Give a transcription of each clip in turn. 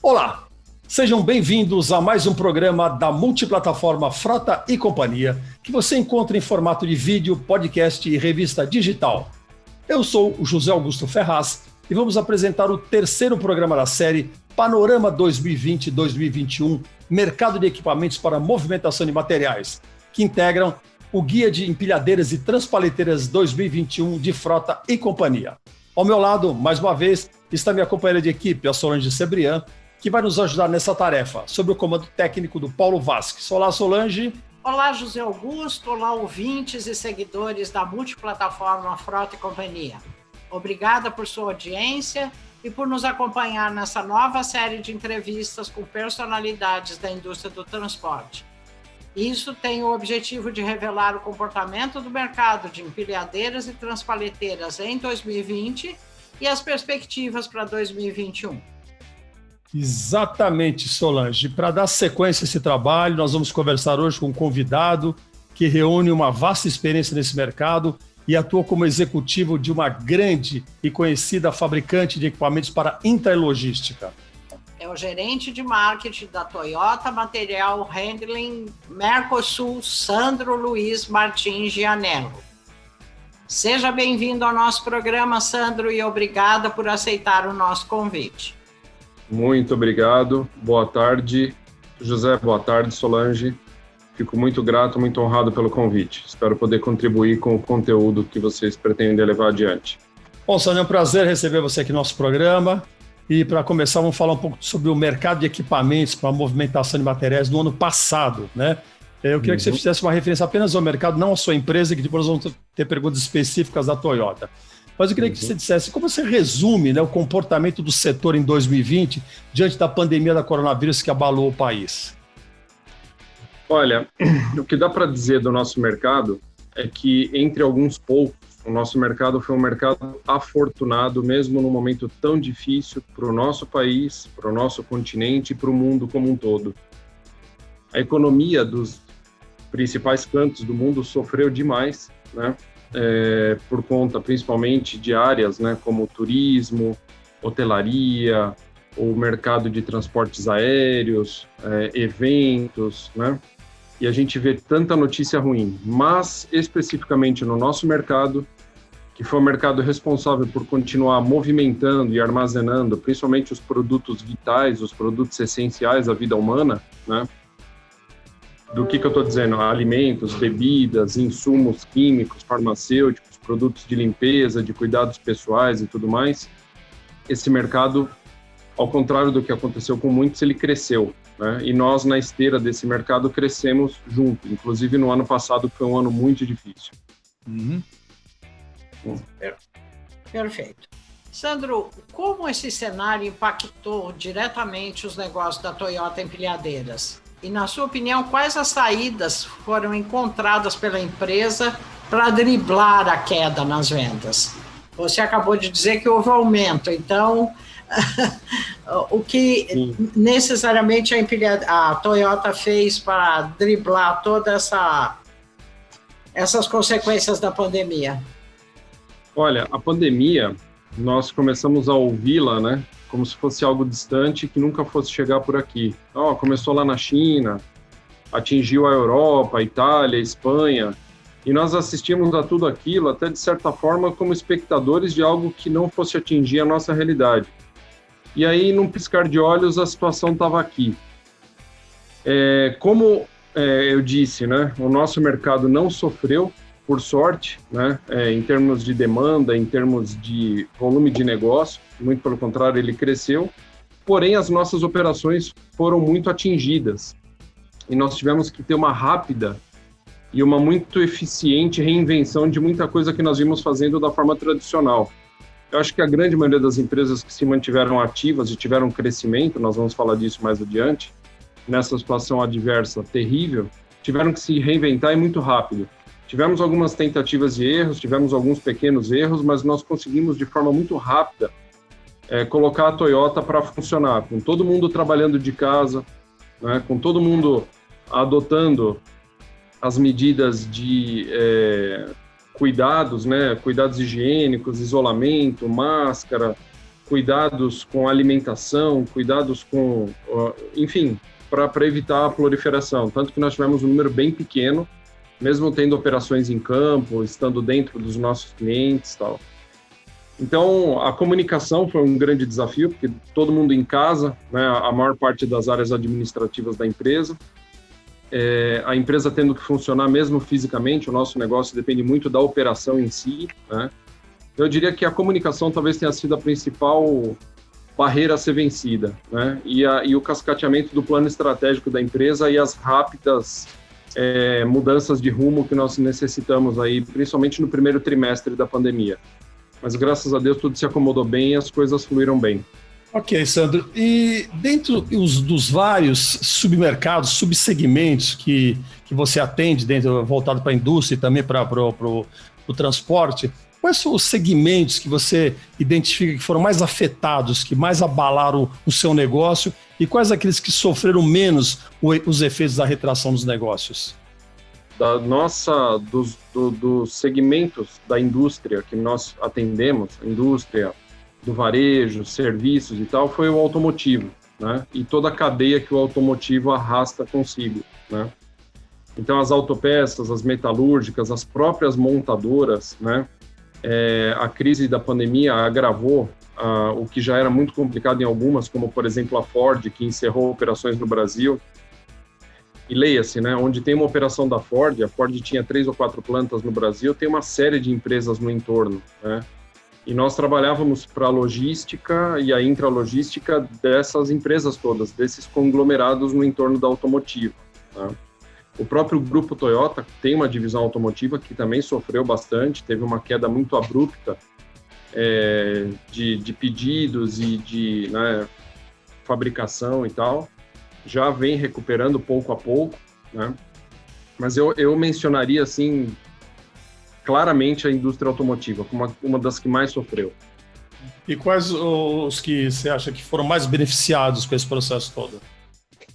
Olá, sejam bem-vindos a mais um programa da multiplataforma Frota e Companhia, que você encontra em formato de vídeo, podcast e revista digital. Eu sou o José Augusto Ferraz e vamos apresentar o terceiro programa da série Panorama 2020-2021, Mercado de Equipamentos para Movimentação de Materiais, que integram o Guia de Empilhadeiras e Transpaleteiras 2021 de Frota e Companhia. Ao meu lado, mais uma vez, está minha companheira de equipe, a Solange Cebrian, que vai nos ajudar nessa tarefa, sob o comando técnico do Paulo Vasques. Olá, Solange. Olá, José Augusto. Olá, ouvintes e seguidores da multiplataforma Frota e Companhia. Obrigada por sua audiência e por nos acompanhar nessa nova série de entrevistas com personalidades da indústria do transporte. Isso tem o objetivo de revelar o comportamento do mercado de empilhadeiras e transpaleteiras em 2020 e as perspectivas para 2021. Exatamente, Solange. Para dar sequência a esse trabalho, nós vamos conversar hoje com um convidado que reúne uma vasta experiência nesse mercado e atua como executivo de uma grande e conhecida fabricante de equipamentos para intralogística. É o gerente de marketing da Toyota Material Handling Mercosul, Sandro Luiz Martins Gianello. Seja bem-vindo ao nosso programa, Sandro, e obrigada por aceitar o nosso convite. Muito obrigado. Boa tarde, José. Boa tarde, Solange. Fico muito grato, muito honrado pelo convite. Espero poder contribuir com o conteúdo que vocês pretendem levar adiante. Bom, Sandro, é um prazer receber você aqui no nosso programa. E para começar, vamos falar um pouco sobre o mercado de equipamentos para a movimentação de materiais no ano passado, né? Eu queria que você fizesse uma referência apenas ao mercado, não à sua empresa, que depois nós vamos ter perguntas específicas da Toyota. Mas eu queria que você dissesse como você resume, né, o comportamento do setor em 2020 diante da pandemia da coronavírus que abalou o país. Olha, o que dá para dizer do nosso mercado é que, entre alguns poucos, o nosso mercado foi um mercado afortunado, mesmo num momento tão difícil para o nosso país, para o nosso continente e para o mundo como um todo. A economia dos principais cantos do mundo sofreu demais, né? Por conta principalmente de áreas, né, como turismo, hotelaria, o mercado de transportes aéreos, eventos, né? E a gente vê tanta notícia ruim, mas especificamente no nosso mercado, que foi o mercado responsável por continuar movimentando e armazenando, principalmente os produtos vitais, os produtos essenciais à vida humana, né? Do que eu estou dizendo? Alimentos, bebidas, insumos químicos, farmacêuticos, produtos de limpeza, de cuidados pessoais e tudo mais. Esse mercado, ao contrário do que aconteceu com muitos, ele cresceu, né? E nós, na esteira desse mercado, crescemos junto. Inclusive, no ano passado, foi um ano muito difícil. Perfeito. Sandro, como esse cenário impactou diretamente os negócios da Toyota Empilhadeiras? E, na sua opinião, quais as saídas foram encontradas pela empresa para driblar a queda nas vendas? Você acabou de dizer que houve aumento, então, o que necessariamente a Toyota fez para driblar todas essas consequências da pandemia? Olha, a pandemia, nós começamos a ouvi-la, né, como se fosse algo distante que nunca fosse chegar por aqui. Começou lá na China, atingiu a Europa, a Itália, a Espanha, e nós assistimos a tudo aquilo, até de certa forma, como espectadores de algo que não fosse atingir a nossa realidade. E aí, num piscar de olhos, a situação estava aqui. Como eu disse, né, o nosso mercado não sofreu, por sorte, né, em termos de demanda, em termos de volume de negócio, muito pelo contrário, ele cresceu, porém as nossas operações foram muito atingidas e nós tivemos que ter uma rápida e uma muito eficiente reinvenção de muita coisa que nós vimos fazendo da forma tradicional. Eu acho que a grande maioria das empresas que se mantiveram ativas e tiveram crescimento, nós vamos falar disso mais adiante, nessa situação adversa terrível, tiveram que se reinventar e muito rápido. Tivemos algumas tentativas e erros, tivemos alguns pequenos erros, mas nós conseguimos de forma muito rápida colocar a Toyota para funcionar, com todo mundo trabalhando de casa, né, com todo mundo adotando as medidas de cuidados, né, cuidados higiênicos, isolamento, máscara, cuidados com alimentação, cuidados com, enfim, para evitar a proliferação. Tanto que nós tivemos um número bem pequeno, mesmo tendo operações em campo, estando dentro dos nossos clientes e tal. Então, a comunicação foi um grande desafio, porque todo mundo em casa, né, a maior parte das áreas administrativas da empresa, a empresa tendo que funcionar mesmo fisicamente, o nosso negócio depende muito da operação em si, né? Eu diria que a comunicação talvez tenha sido a principal barreira a ser vencida, né? E o cascateamento do plano estratégico da empresa e as rápidas mudanças de rumo que nós necessitamos aí, principalmente no primeiro trimestre da pandemia. Mas graças a Deus tudo se acomodou bem e as coisas fluíram bem. Ok, Sandro. E dentro dos vários submercados, subsegmentos que você atende, voltado para a indústria e também para o transporte, quais são os segmentos que você identifica que foram mais afetados, que mais abalaram o seu negócio, e quais aqueles que sofreram menos os efeitos da retração dos negócios? Dos segmentos da indústria que nós atendemos, a indústria do varejo, serviços e tal, foi o automotivo, né? E toda a cadeia que o automotivo arrasta consigo, né? Então, as autopeças, as metalúrgicas, as próprias montadoras, né? A crise da pandemia agravou o que já era muito complicado em algumas, como, por exemplo, a Ford, que encerrou operações no Brasil. E leia-se, né? Onde tem uma operação da Ford, a Ford tinha 3 ou 4 plantas no Brasil, tem uma série de empresas no entorno, né? E nós trabalhávamos para a logística e a intralogística dessas empresas todas, desses conglomerados no entorno da automotiva, tá? O próprio grupo Toyota tem uma divisão automotiva que também sofreu bastante, teve uma queda muito abrupta de pedidos e de, né, fabricação e tal. Já vem recuperando pouco a pouco, né? Mas eu mencionaria, assim, claramente a indústria automotiva como uma das que mais sofreu. E quais os que você acha que foram mais beneficiados com esse processo todo?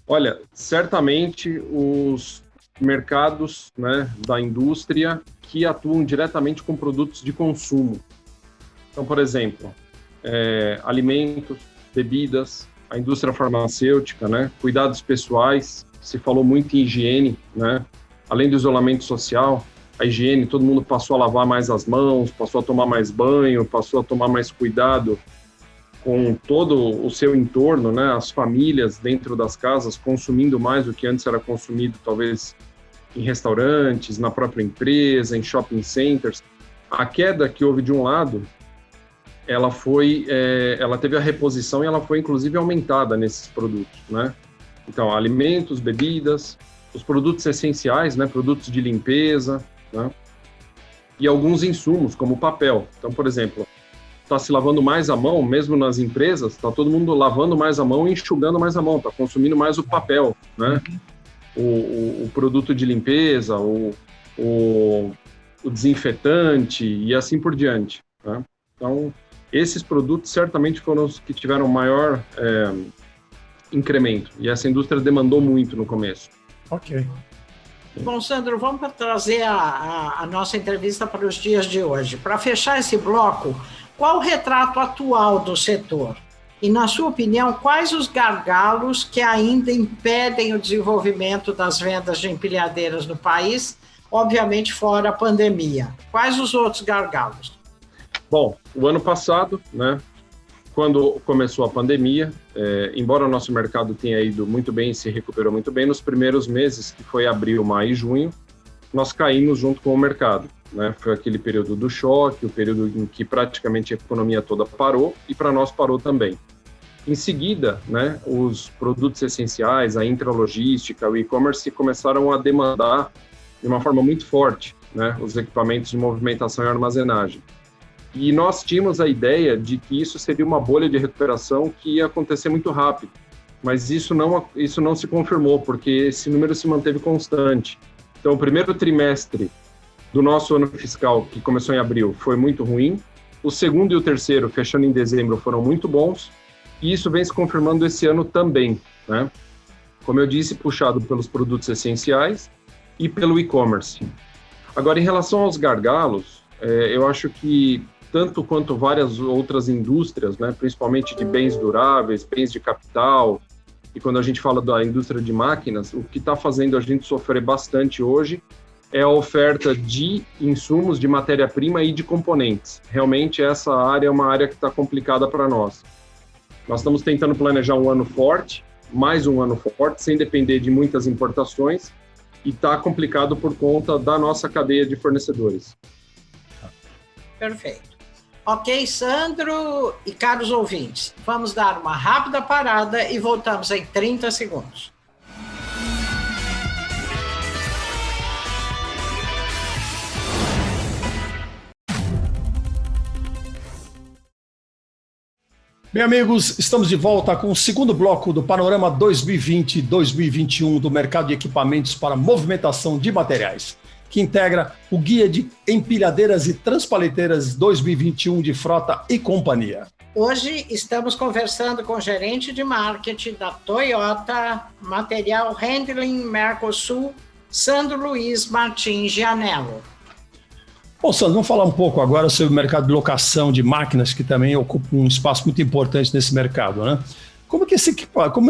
Olha, certamente os mercados, né, da indústria que atuam diretamente com produtos de consumo. Então, por exemplo, alimentos, bebidas, a indústria farmacêutica, né, cuidados pessoais, se falou muito em higiene, né, além do isolamento social, a higiene, todo mundo passou a lavar mais as mãos, passou a tomar mais banho, passou a tomar mais cuidado com todo o seu entorno, né, as famílias dentro das casas consumindo mais do que antes era consumido, talvez em restaurantes, na própria empresa, em shopping centers. A queda que houve de um lado, ela teve a reposição e ela foi inclusive aumentada nesses produtos, né? Então, alimentos, bebidas, os produtos essenciais, né, produtos de limpeza, né? E alguns insumos, como papel. Então, por exemplo, está se lavando mais a mão, mesmo nas empresas, está todo mundo lavando mais a mão e enxugando mais a mão, está consumindo mais o papel, né? O produto de limpeza, o desinfetante e assim por diante, né? Então, esses produtos certamente foram os que tiveram maior incremento, e essa indústria demandou muito no começo. Ok. Bom, Sandro, vamos trazer a nossa entrevista para os dias de hoje. Para fechar esse bloco, qual o retrato atual do setor? E, na sua opinião, quais os gargalos que ainda impedem o desenvolvimento das vendas de empilhadeiras no país, obviamente fora a pandemia? Quais os outros gargalos? Bom, o ano passado, né, quando começou a pandemia, embora o nosso mercado tenha ido muito bem, se recuperou muito bem, nos primeiros meses, que foi abril, maio e junho, nós caímos junto com o mercado, né? Foi aquele período do choque, o período em que praticamente a economia toda parou, e para nós parou também. Em seguida, né, os produtos essenciais, a intralogística, o e-commerce começaram a demandar de uma forma muito forte, né, os equipamentos de movimentação e armazenagem. E nós tínhamos a ideia de que isso seria uma bolha de recuperação que ia acontecer muito rápido, mas isso não se confirmou, porque esse número se manteve constante. Então, o primeiro trimestre do nosso ano fiscal, que começou em abril, foi muito ruim. O segundo e o terceiro, fechando em dezembro, foram muito bons, e isso vem se confirmando esse ano também, né? Como eu disse, puxado pelos produtos essenciais e pelo e-commerce. Agora, em relação aos gargalos, eu acho que tanto quanto várias outras indústrias, né, principalmente de bens duráveis, bens de capital, e quando a gente fala da indústria de máquinas, o que está fazendo a gente sofrer bastante hoje é a oferta de insumos, de matéria-prima e de componentes. Realmente essa área é uma área que está complicada para nós. Nós estamos tentando planejar um ano forte, mais um ano forte, sem depender de muitas importações, e está complicado por conta da nossa cadeia de fornecedores. Perfeito. Ok, Sandro e caros ouvintes, vamos dar uma rápida parada e voltamos em 30 segundos. Bem, amigos, estamos de volta com o segundo bloco do Panorama 2020-2021 do mercado de equipamentos para movimentação de materiais, que integra o Guia de Empilhadeiras e Transpaleteiras 2021 de Frota e Companhia. Hoje estamos conversando com o gerente de marketing da Toyota Material Handling Mercosul, Sandro Luiz Martins Gianello. Bom, Sandro, vamos falar um pouco agora sobre o mercado de locação de máquinas, que também ocupa um espaço muito importante nesse mercado, né? Como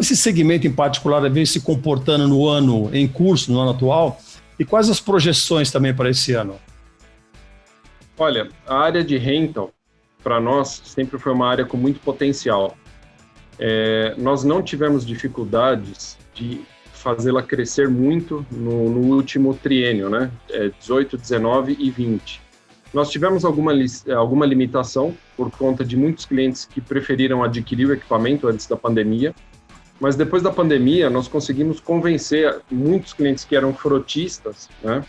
esse segmento em particular vem se comportando no ano em curso, no ano atual, e quais as projeções também para esse ano? Olha, a área de rental, para nós, sempre foi uma área com muito potencial. Nós não tivemos dificuldades de fazê-la crescer muito no último triênio, né? 18, 19 e 20. Nós tivemos alguma limitação por conta de muitos clientes que preferiram adquirir o equipamento antes da pandemia, mas depois da pandemia nós conseguimos convencer muitos clientes que eram frotistas, né,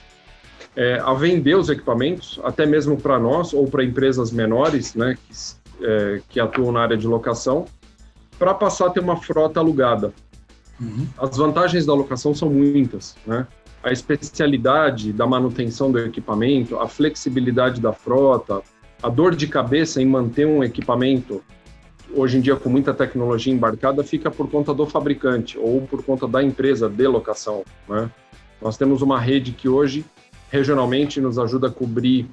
a vender os equipamentos, até mesmo para nós ou para empresas menores, né, que atuam na área de locação, para passar a ter uma frota alugada. Uhum. As vantagens da locação são muitas, né? A especialidade da manutenção do equipamento, a flexibilidade da frota, a dor de cabeça em manter um equipamento, hoje em dia com muita tecnologia embarcada, fica por conta do fabricante ou por conta da empresa de locação, né? Nós temos uma rede que hoje, regionalmente, nos ajuda a cobrir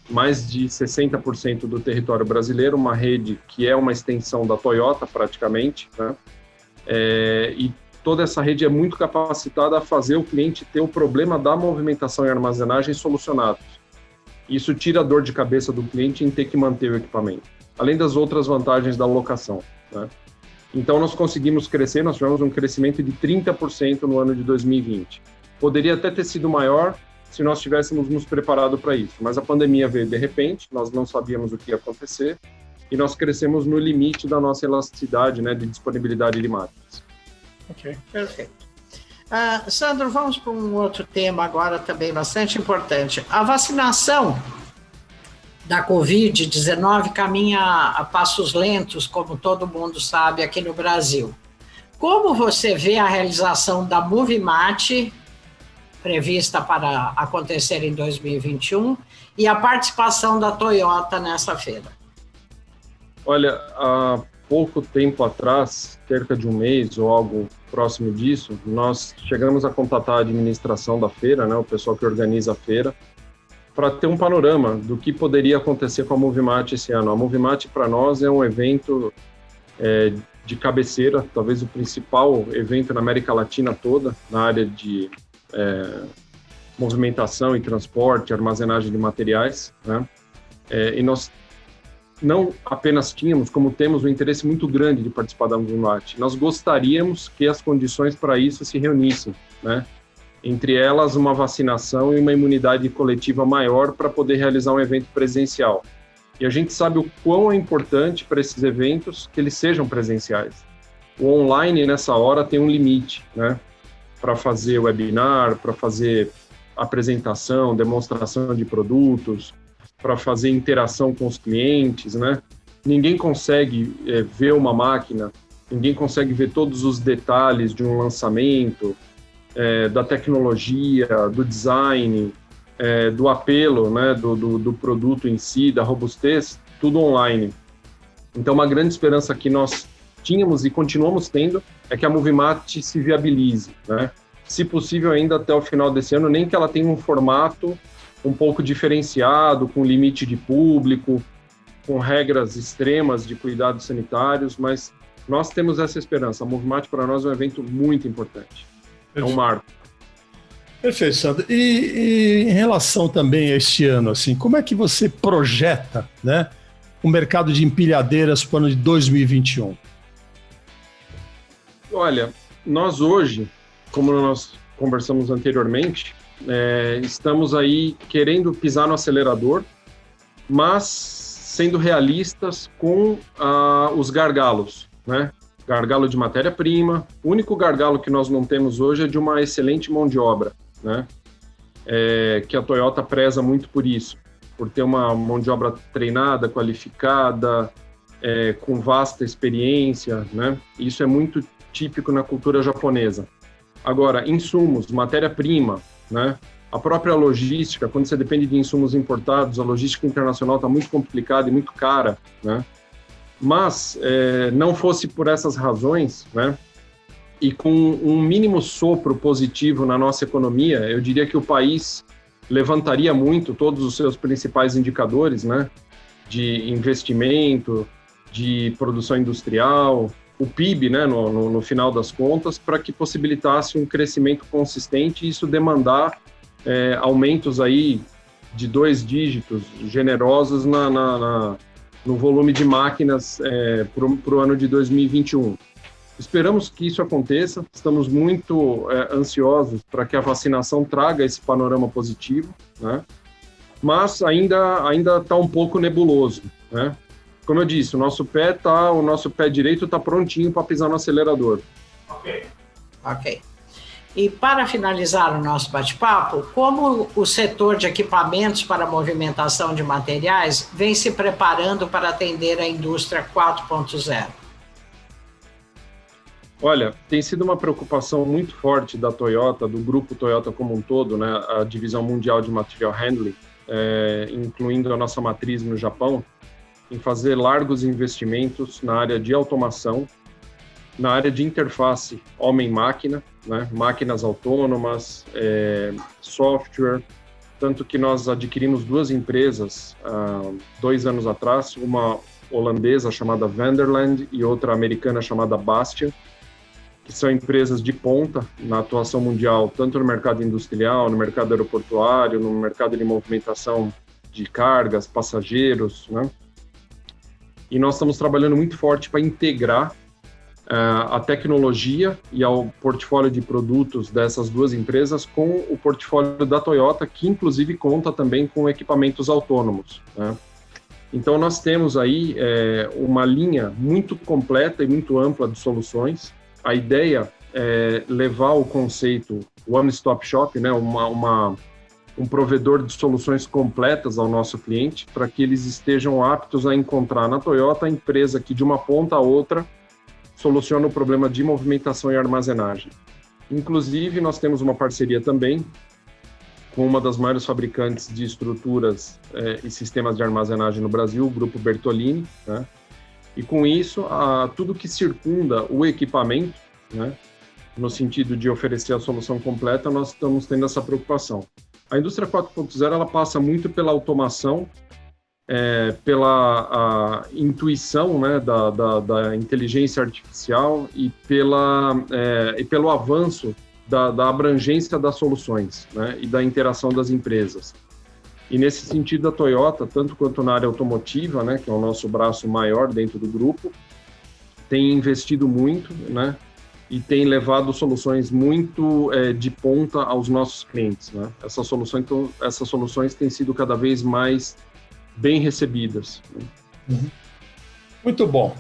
mais de 60% do território brasileiro, uma rede que é uma extensão da Toyota, praticamente, né? E toda essa rede é muito capacitada a fazer o cliente ter o problema da movimentação e armazenagem solucionados. Isso tira a dor de cabeça do cliente em ter que manter o equipamento, além das outras vantagens da locação, né? Então, nós conseguimos crescer, nós tivemos um crescimento de 30% no ano de 2020. Poderia até ter sido maior se nós tivéssemos nos preparado para isso, mas a pandemia veio de repente, nós não sabíamos o que ia acontecer, e nós crescemos no limite da nossa elasticidade, né, de disponibilidade de máquinas. Ok, perfeito. Sandro, vamos para um outro tema agora também bastante importante. A vacinação da Covid-19 caminha a passos lentos, como todo mundo sabe, aqui no Brasil. Como você vê a realização da Movimart, prevista para acontecer em 2021, e a participação da Toyota nessa feira? Olha, há pouco tempo atrás, cerca de um mês ou algo próximo disso, nós chegamos a contatar a administração da feira, né, o pessoal que organiza a feira, para ter um panorama do que poderia acontecer com a Movimart esse ano. A Movimart, para nós, é um evento de cabeceira, talvez o principal evento na América Latina toda, na área de movimentação e transporte, armazenagem de materiais, né? E nós não apenas tínhamos, como temos um interesse muito grande de participar da Movimart. Nós gostaríamos que as condições para isso se reunissem, né? Entre elas, uma vacinação e uma imunidade coletiva maior para poder realizar um evento presencial. E a gente sabe o quão é importante para esses eventos que eles sejam presenciais. O online, nessa hora, tem um limite, né? Para fazer webinar, para fazer apresentação, demonstração de produtos, para fazer interação com os clientes, né? Ninguém consegue ver uma máquina, ninguém consegue ver todos os detalhes de um lançamento, da tecnologia, do design, do apelo, né? do produto em si, da robustez, tudo online. Então, uma grande esperança que nós tínhamos e continuamos tendo é que a Movimart se viabilize, né? Se possível, ainda até o final desse ano, nem que ela tenha um formato um pouco diferenciado, com limite de público, com regras extremas de cuidados sanitários, mas nós temos essa esperança. A Movimate para nós é um evento muito importante. É um marco. Perfeito, Sandro. E em relação também a este ano, assim, como é que você projeta, né, o mercado de empilhadeiras para o ano de 2021? Olha, nós hoje, como nós conversamos anteriormente, estamos aí querendo pisar no acelerador, mas sendo realistas com os gargalos, né? Gargalo de matéria-prima. O único gargalo que nós não temos hoje é de uma excelente mão de obra, né? Que a Toyota preza muito por isso, por ter uma mão de obra treinada, qualificada, com vasta experiência, né? Isso é muito típico na cultura japonesa. Agora, insumos, matéria-prima, né? A própria logística, quando você depende de insumos importados, a logística internacional está muito complicada e muito cara, né? Mas, não fosse por essas razões, né? E com um mínimo sopro positivo na nossa economia, eu diria que o país levantaria muito todos os seus principais indicadores, né? De investimento, de produção industrial, o PIB, né, no final das contas, para que possibilitasse um crescimento consistente e isso demandar aumentos aí de 2 dígitos generosos no volume de máquinas para o ano de 2021. Esperamos que isso aconteça, estamos muito ansiosos para que a vacinação traga esse panorama positivo, né? Mas ainda está um pouco nebuloso, né? Como eu disse, o nosso pé direito está prontinho para pisar no acelerador. Ok. E para finalizar o nosso bate-papo, como o setor de equipamentos para movimentação de materiais vem se preparando para atender a indústria 4.0? Olha, tem sido uma preocupação muito forte da Toyota, do grupo Toyota como um todo, né, a divisão mundial de material handling, incluindo a nossa matriz no Japão, em fazer largos investimentos na área de automação, na área de interface homem-máquina, né? Máquinas autônomas, software, tanto que nós adquirimos 2 empresas 2 anos atrás, uma holandesa chamada Vanderland e outra americana chamada Bastian, que são empresas de ponta na atuação mundial, tanto no mercado industrial, no mercado aeroportuário, no mercado de movimentação de cargas, passageiros, né? E nós estamos trabalhando muito forte para integrar a tecnologia e ao portfólio de produtos dessas 2 empresas com o portfólio da Toyota, que inclusive conta também com equipamentos autônomos, né? Então nós temos aí uma linha muito completa e muito ampla de soluções. A ideia é levar o conceito One Stop Shop, né, um provedor de soluções completas ao nosso cliente, para que eles estejam aptos a encontrar na Toyota a empresa que, de uma ponta a outra, soluciona o problema de movimentação e armazenagem. Inclusive, nós temos uma parceria também com uma das maiores fabricantes de estruturas e sistemas de armazenagem no Brasil, o Grupo Bertolini, né? E com isso, tudo que circunda o equipamento, né, no sentido de oferecer a solução completa, nós estamos tendo essa preocupação. A indústria 4.0 ela passa muito pela automação, pela intuição, né, da inteligência artificial e pelo avanço da abrangência das soluções, né, e da interação das empresas. E nesse sentido, a Toyota, tanto quanto na área automotiva, né, que é o nosso braço maior dentro do grupo, tem investido muito, né, e tem levado soluções muito de ponta aos nossos clientes, né? Essas soluções têm sido cada vez mais bem recebidas. Uhum. Muito bom.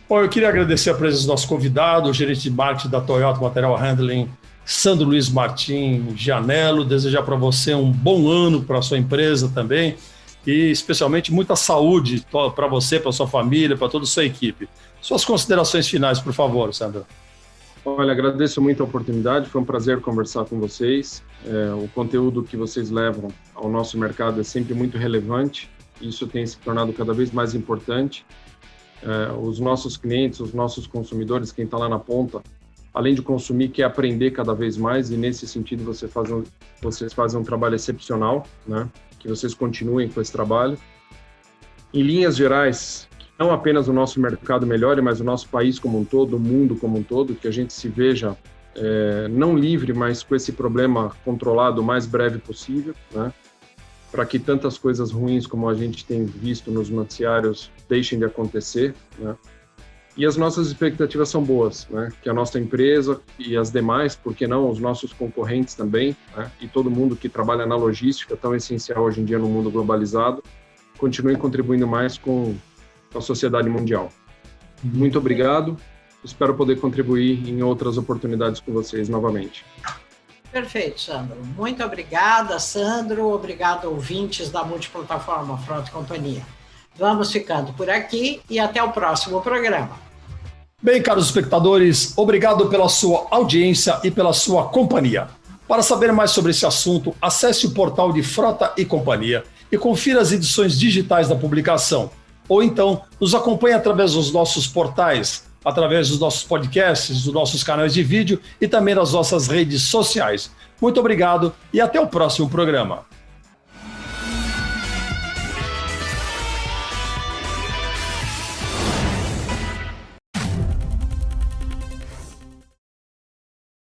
Bom, eu queria agradecer a presença do nosso convidado, o gerente de marketing da Toyota Material Handling, Sandro Luiz Martim Gianello. Desejar para você um bom ano para a sua empresa também e especialmente muita saúde para você, para a sua família, para toda a sua equipe. Suas considerações finais, por favor, Sandro. Olha, agradeço muito a oportunidade, foi um prazer conversar com vocês. O conteúdo que vocês levam ao nosso mercado é sempre muito relevante, isso tem se tornado cada vez mais importante. Os nossos clientes, os nossos consumidores, quem está lá na ponta, além de consumir, quer aprender cada vez mais, e nesse sentido vocês fazem um trabalho excepcional, né? Que vocês continuem com esse trabalho. em linhas gerais, que não apenas o nosso mercado melhore, mas o nosso país como um todo, o mundo como um todo, que a gente se veja não livre, mas com esse problema controlado o mais breve possível, né? Para que tantas coisas ruins como a gente tem visto nos noticiários deixem de acontecer, né? E as nossas expectativas são boas, né? Que a nossa empresa e as demais, por que não os nossos concorrentes também, né? E todo mundo que trabalha na logística, tão essencial hoje em dia no mundo globalizado, continuem contribuindo mais com a sociedade mundial. Muito obrigado. Espero poder contribuir em outras oportunidades com vocês novamente. Perfeito, Sandro. Muito obrigada, Sandro. Obrigado, ouvintes da Multiplataforma Frota e Companhia. Vamos ficando por aqui e até o próximo programa. Bem, caros espectadores, obrigado pela sua audiência e pela sua companhia. Para saber mais sobre esse assunto, acesse o portal de Frota e Companhia e confira as edições digitais da publicação. Ou então, nos acompanhe através dos nossos portais, através dos nossos podcasts, dos nossos canais de vídeo e também das nossas redes sociais. Muito obrigado e até o próximo programa.